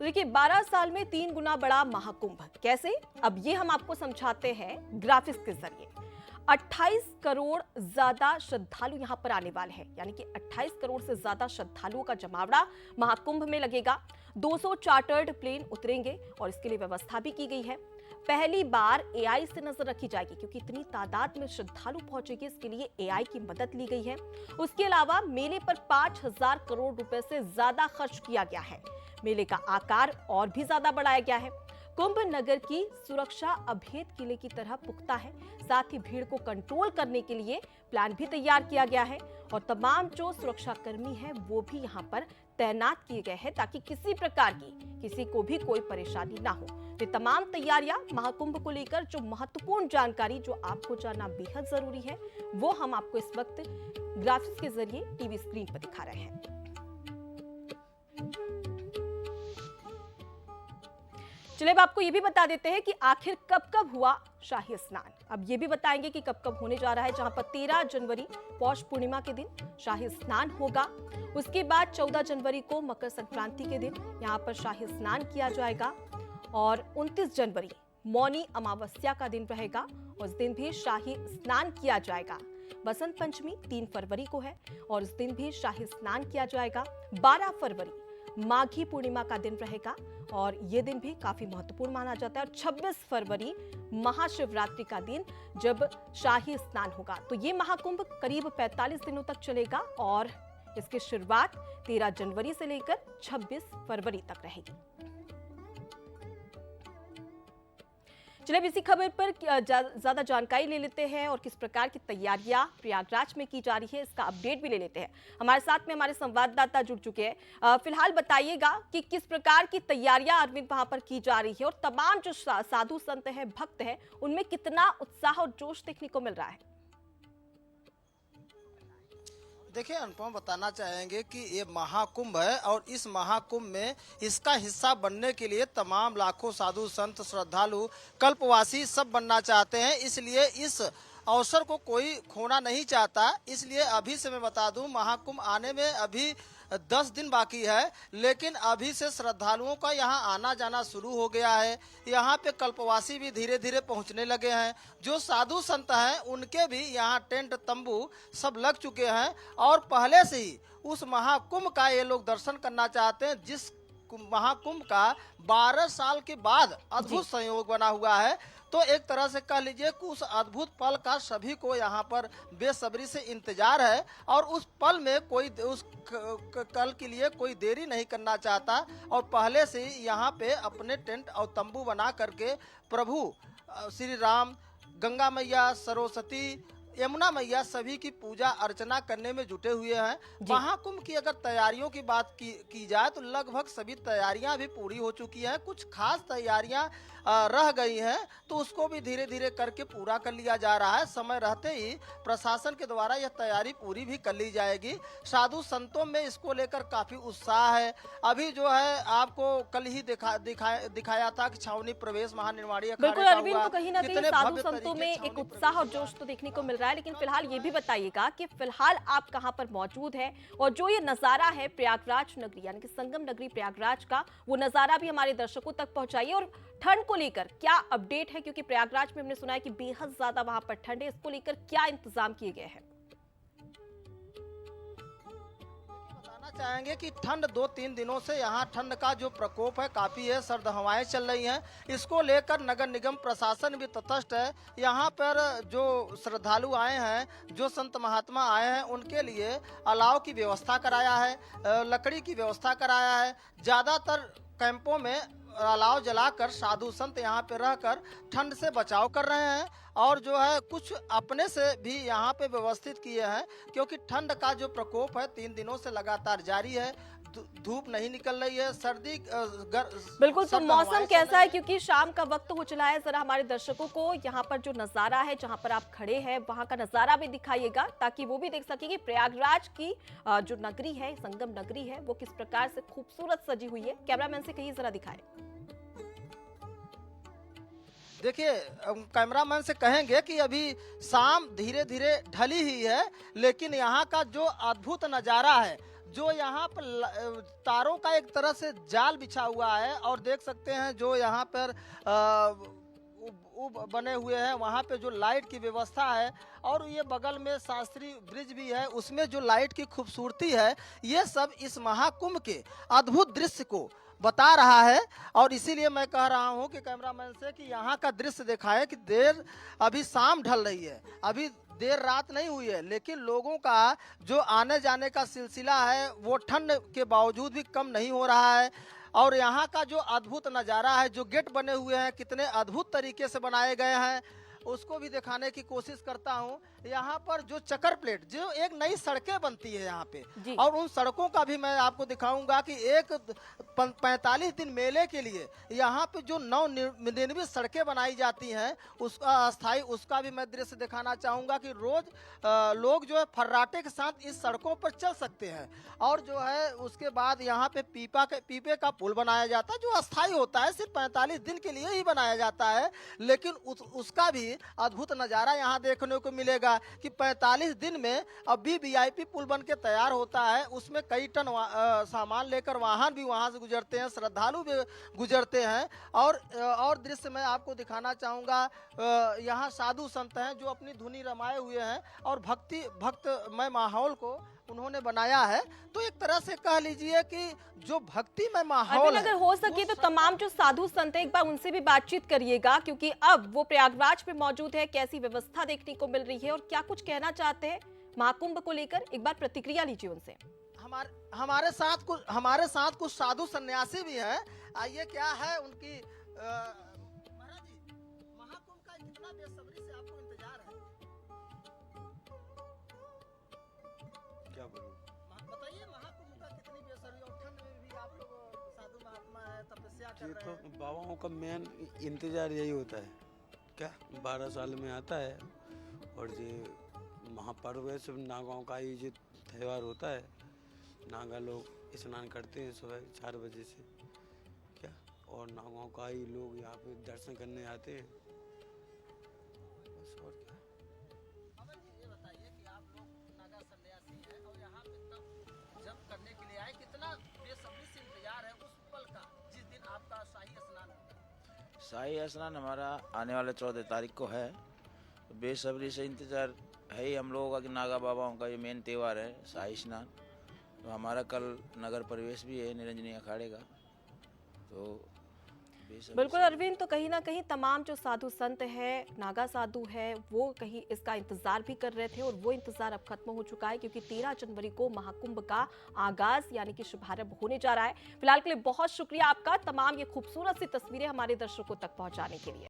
तो देखिए 12 साल में 3 गुना बड़ा महाकुंभ कैसे, अब ये हम आपको समझाते हैं ग्राफिक्स के जरिए। 28 करोड़ ज्यादा श्रद्धालु यहां पर आने वाले हैं, यानी कि 28 करोड़ से ज्यादा श्रद्धालुओं का जमावड़ा महाकुंभ में लगेगा। 200 चार्टर्ड प्लेन उतरेंगे और इसके लिए व्यवस्था भी की गई है। पहली बार एआई से नजर रखी जाएगी, क्योंकि इतनी तादाद में श्रद्धालु पहुंचेगी, इसके लिए एआई की मदद ली गई है। उसके अलावा मेले पर 5000 करोड़ रुपए से ज्यादा खर्च किया गया है। मेले का आकार और भी ज्यादा बढ़ाया गया है। कुंभ नगर की सुरक्षा अभेद किले की तरह पुख्ता है। साथ ही भीड़ को कंट्रोल करने के लिए प्लान भी तैयार किया गया है और तमाम जो सुरक्षा कर्मी हैं वो भी यहाँ पर तैनात किए गए हैं, ताकि किसी प्रकार की किसी को भी कोई परेशानी ना हो। ये तमाम तैयारियां महाकुंभ को लेकर जो महत्वपूर्ण जानकारी जो आपको जानना बेहद जरूरी है, वो हम आपको इस वक्त ग्राफिक्स के जरिए टीवी स्क्रीन पर दिखा रहे हैं। चलिए अब आपको ये भी बता देते हैं कि आखिर कब कब हुआ शाही स्नान। अब ये भी बताएंगे कि कब कब होने जा रहा है, जहां पर 13 जनवरी पौष पूर्णिमा के दिन शाही स्नान होगा। उसके बाद 14 जनवरी को मकर संक्रांति के दिन यहां पर शाही स्नान किया जाएगा और 29 जनवरी मौनी अमावस्या का दिन रहेगा, उस दिन भी शाही स्नान किया जाएगा। बसंत पंचमी 3 फरवरी को है और उस दिन भी शाही स्नान किया जाएगा। 12 फरवरी माघी पूर्णिमा का दिन रहेगा और ये दिन भी काफी महत्वपूर्ण माना जाता है। और 26 फरवरी महाशिवरात्रि का दिन जब शाही स्नान होगा। तो ये महाकुंभ करीब 45 दिनों तक चलेगा और इसकी शुरुआत 13 जनवरी से लेकर 26 फरवरी तक रहेगी। चलिए इसी खबर पर ज्यादा जानकारी ले लेते हैं और किस प्रकार की तैयारियां प्रयागराज में की जा रही है, इसका अपडेट भी ले लेते हैं। हमारे साथ में हमारे संवाददाता जुड़ चुके हैं। फिलहाल बताइएगा कि किस प्रकार की तैयारियां अरविंद वहां पर की जा रही है और तमाम जो साधु संत हैं, भक्त हैं, उनमें कितना उत्साह और जोश देखने को मिल रहा है। देखिए अनुपम, बताना चाहेंगे कि ये महाकुंभ है और इस महाकुंभ में इसका हिस्सा बनने के लिए तमाम लाखों साधु संत श्रद्धालु कल्पवासी सब बनना चाहते हैं। इसलिए इस अवसर को कोई खोना नहीं चाहता। इसलिए अभी से मैं बता दूं, महाकुंभ आने में अभी 10 दिन बाकी है, लेकिन अभी से श्रद्धालुओं का यहाँ आना जाना शुरू हो गया है। यहाँ पे कल्पवासी भी धीरे धीरे पहुँचने लगे हैं। जो साधु संत हैं उनके भी यहाँ टेंट तंबू सब लग चुके हैं और पहले से ही उस महाकुंभ का ये लोग दर्शन करना चाहते हैं, जिस महाकुंभ का 12 साल के बाद अद्भुत संयोग बना हुआ है। तो एक तरह से कह लीजिए कि उस अद्भुत पल का सभी को यहाँ पर बेसब्री से इंतजार है और उस पल में कोई उस कल के लिए कोई देरी नहीं करना चाहता और पहले से ही यहाँ पे अपने टेंट और तंबू बना करके प्रभु श्री राम, गंगा मैया, सरस्वती, यमुना मैया सभी की पूजा अर्चना करने में जुटे हुए हैं। महाकुंभ की अगर तैयारियों की बात की जाए तो लगभग सभी तैयारियां भी पूरी हो चुकी हैं। कुछ खास तैयारियां रह गई हैं, तो उसको भी धीरे धीरे करके पूरा कर लिया जा रहा है। समय रहते ही प्रशासन के द्वारा यह तैयारी पूरी भी कर ली जाएगी। साधु संतों में इसको लेकर काफी उत्साह है। अभी जो है आपको कल ही दिखाया था कि छावनी प्रवेश महानिर्वाणी बिल्कुल अरविंद, तो कहीं ना कहीं साधु संतों में एक उत्साह और जोश तो देखने को मिल रहा है। लेकिन फिलहाल ये भी बताइएगा कि फिलहाल आप कहां पर मौजूद हैं और जो ये नजारा है प्रयागराज नगरी यानी कि संगम नगरी प्रयागराज का, वो नजारा भी हमारे दर्शकों तक पहुंचाइए। और ठंड को लेकर क्या अपडेट है, क्योंकि प्रयागराज में हमने सुना है कि बेहद ज्यादा वहां पर ठंड है, इसको लेकर क्या इंतजाम किए गए हैं? चाहेंगे कि ठंड 2-3 दिनों से यहाँ ठंड का जो प्रकोप है काफी है, सर्द हवाएं चल रही हैं। इसको लेकर नगर निगम प्रशासन भी तटस्थ है। यहाँ पर जो श्रद्धालु आए हैं, जो संत महात्मा आए हैं, उनके लिए अलाव की व्यवस्था कराया है, लकड़ी की व्यवस्था कराया है। ज्यादातर कैंपों में अलाव जलाकर साधु संत यहाँ पे रहकर ठंड से बचाव कर रहे हैं और जो है कुछ अपने से भी यहाँ पे व्यवस्थित किए हैं, क्योंकि ठंड का जो प्रकोप है 3 दिनों से लगातार जारी है। धूप नहीं निकल रही है, सर्दी बिल्कुल। तो मौसम कैसा है, क्योंकि शाम का वक्त हो चला है, जरा हमारे दर्शकों को यहाँ पर जो नजारा है, जहाँ पर आप खड़े हैं, वहाँ का नजारा भी दिखाइएगा, ताकि वो भी देख सके कि प्रयागराज की जो नगरी है, संगम नगरी है, वो किस प्रकार से खूबसूरत सजी हुई है। कैमरामैन से कहिए जरा दिखाए। देखिए कैमरामैन से कहेंगे कि अभी शाम धीरे धीरे ढली ही है, लेकिन यहाँ का जो अद्भुत नज़ारा है, जो यहाँ पर तारों का एक तरह से जाल बिछा हुआ है और देख सकते हैं जो यहाँ पर बने हुए हैं वहाँ पे जो लाइट की व्यवस्था है और ये बगल में शास्त्री ब्रिज भी है उसमें जो लाइट की खूबसूरती है ये सब इस महाकुंभ के अद्भुत दृश्य को बता रहा है। और इसीलिए मैं कह रहा हूं कि कैमरामैन से कि यहाँ का दृश्य दिखाएं कि अभी शाम ढल रही है, अभी देर रात नहीं हुई है, लेकिन लोगों का जो आने जाने का सिलसिला है वो ठंड के बावजूद भी कम नहीं हो रहा है। और यहाँ का जो अद्भुत नज़ारा है, जो गेट बने हुए हैं कितने अद्भुत तरीके से बनाए गए हैं उसको भी दिखाने की कोशिश करता हूँ। यहाँ पर जो चक्कर प्लेट, जो एक नई सड़कें बनती है यहाँ पे और उन सड़कों का भी मैं आपको दिखाऊंगा कि एक 45 दिन मेले के लिए यहाँ पे जो नवनिर्मित सड़कें बनाई जाती हैं उसका अस्थाई, उसका भी मैं दृश्य दिखाना चाहूँगा कि रोज लोग जो है फर्राटे के साथ इस सड़कों पर चल सकते हैं। और जो है उसके बाद यहाँ पे पीपे का पुल बनाया जाता है जो अस्थाई होता है, सिर्फ 45 दिन के लिए ही बनाया जाता है, लेकिन उसका भी अद्भुत नज़ारा यहाँ देखने को मिलेगा कि 45 दिन में अभी वीआईपी पुल बन के तैयार होता है। उसमें कई टन सामान लेकर वाहन भी वहाँ से गुजरते हैं, श्रद्धालु भी गुजरते हैं। और दृश्य मैं आपको दिखाना चाहूँगा, यहाँ साधु संत हैं जो अपनी धुनी रमाए हुए हैं और भक्तमय माहौल को उन्होंने बनाया है। तो एक तरह से कह लीजिए कि जो भक्तिमय माहौल है, अगर हो सके तो तमाम जो साधु संत हैं एक बार उनसे भी बातचीत करिएगा, क्योंकि अब वो प्रयागराज में मौजूद है, कैसी व्यवस्था देखने को मिल रही है और क्या कुछ कहना चाहते हैं महाकुंभ को लेकर, एक बार प्रतिक्रिया लीजिए उनसे। हमारे साथ कुछ साधु सन्यासी भी हैं। आइए, क्या है उनकी महाराज जी, महाकुंभ का कितना बेसब्री से आपको इंतजार है? क्या बोलूं? बताइए, महाकुंभ का कितनी बेसब्री, और ठंड में भी आप लोग साधु महात्मा है, तपस्या कर ये रहे तो हैं। बाबाओं का मेन इंतजार यही होता है, क्या 12 साल में आता है और ये महापर्व है, सब नागाओं का ही जो त्यौहार होता है। नागा लोग स्नान करते हैं सुबह 4 बजे से, क्या, और नागाओं का ही लोग यहाँ पे दर्शन करने आते हैं, बस और क्या। अमर जी, ये बताइए कि आप लोग नागा सन्यासी हैं और यहाँ पे तब जब करने के लिए आए, कितना बेसब्री से इंतजार है उस पल का जिस दिन आपका शाही स्नान होगा? शाही स्नान हमारा आने वाले 14 तारीख को है। बेसब्री से इंतज़ार है ही हम लोगों का कि नागा बाबाओं का ये मेन त्यौहार है शाही स्नान। तो हमारा कल नगर प्रवेश भी है निरंजनी अखाड़े का, तो बिल्कुल अरविंद, तो कहीं ना कहीं तमाम जो साधु संत है, नागा साधु है, वो कहीं इसका इंतजार भी कर रहे थे और वो इंतजार अब खत्म हो चुका है, क्योंकि 13 जनवरी को महाकुंभ का आगाज यानी कि शुभारंभ होने जा रहा है। फिलहाल के लिए बहुत शुक्रिया आपका, तमाम ये खूबसूरत सी तस्वीरें हमारे दर्शकों तक पहुंचाने के लिए।